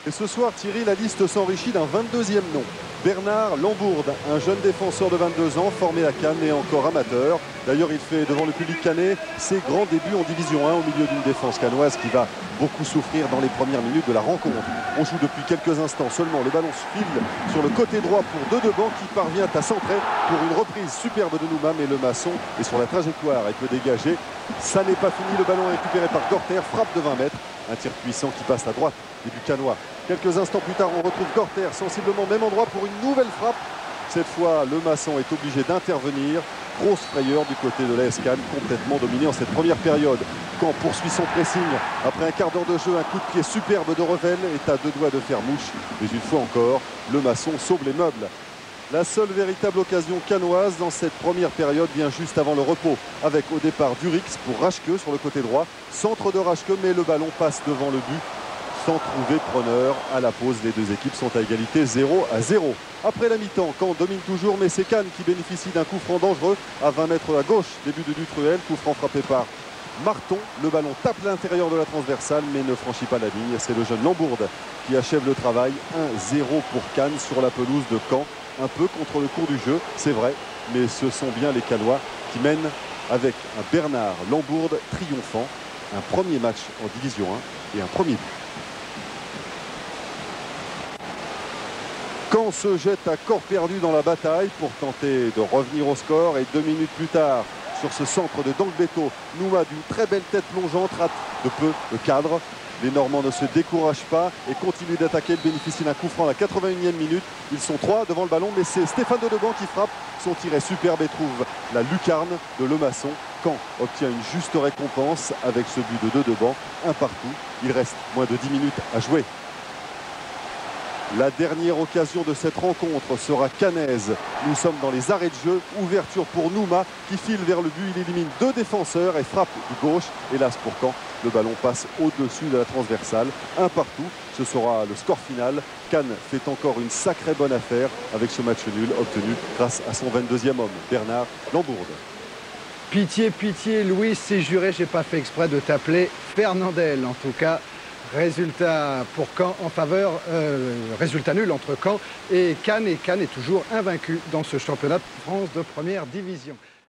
Et ce soir, Thierry, la liste s'enrichit d'un 22e nom. Bernard Lambourde, un jeune défenseur de 22 ans, formé à Cannes et encore amateur. D'ailleurs, il fait devant le public cannais ses grands débuts en Division 1 au milieu d'une défense cannoise qui va beaucoup souffrir dans les premières minutes de la rencontre. On joue depuis quelques instants seulement. Le ballon se file sur le côté droit pour Dedebans qui parvient à centrer pour une reprise superbe de Nouma, mais le maçon est sur la trajectoire et peut dégager. Ça n'est pas fini, le ballon est récupéré par Gorter, frappe de 20 mètres. Un tir puissant qui passe à droite et du Cannois. Quelques instants plus tard, on retrouve Gorter, sensiblement au même endroit pour une nouvelle frappe. Cette fois, le maçon est obligé d'intervenir. Grosse frayeur du côté de l'AS Cannes, complètement dominé en cette première période. Caen poursuit son pressing. Après un quart d'heure de jeu, un coup de pied superbe de Revel est à deux doigts de faire mouche. Mais une fois encore, le maçon sauve les meubles. La seule véritable occasion cannoise dans cette première période vient juste avant le repos, avec au départ Durix pour Raschke sur le côté droit. Centre de Raschke, mais le ballon passe devant le but sans trouver preneur. À la pause, les deux équipes sont à égalité 0-0. Après la mi-temps, Caen domine toujours, mais c'est Cannes qui bénéficie d'un coup franc dangereux à 20 mètres à gauche. Début de Dutruel, coup franc frappé par Marton. Le ballon tape l'intérieur de la transversale, mais ne franchit pas la ligne. C'est le jeune Lambourde qui achève le travail. 1-0 pour Cannes sur la pelouse de Caen. Un peu contre le cours du jeu, c'est vrai, mais ce sont bien les Cannois qui mènent avec un Bernard Lambourde triomphant. Un premier match en Division 1 et un premier but. Caen se jette à corps perdu dans la bataille pour tenter de revenir au score. Et 2 minutes plus tard, sur ce centre de Dangbeto, Nouma d'une très belle tête plongeante rate de peu le cadre. Les Normands ne se découragent pas et continuent d'attaquer. Ils bénéficient d'un coup franc à la 81e minute. Ils sont 3 devant le ballon, mais c'est Stéphane Dedebans qui frappe. Son tir est superbe et trouve la lucarne de Le Maçon. Caen obtient une juste récompense avec ce but de Dedebans, un partout. Il reste moins de 10 minutes à jouer. La dernière occasion de cette rencontre sera cannaise. Nous sommes dans les arrêts de jeu. Ouverture pour Nouma qui file vers le but. Il élimine 2 défenseurs et frappe du gauche. Hélas pour Caen, le ballon passe au-dessus de la transversale. Un partout. Ce sera le score final. Cannes fait encore une sacrée bonne affaire avec ce match nul obtenu grâce à son 22e homme, Bernard Lambourde. Pitié, pitié, Louis, c'est juré, j'ai pas fait exprès de t'appeler Fernandel. En tout cas, résultat pour Caen en faveur, résultat nul entre Caen et Cannes. Et Cannes est toujours invaincu dans ce championnat de France de première division.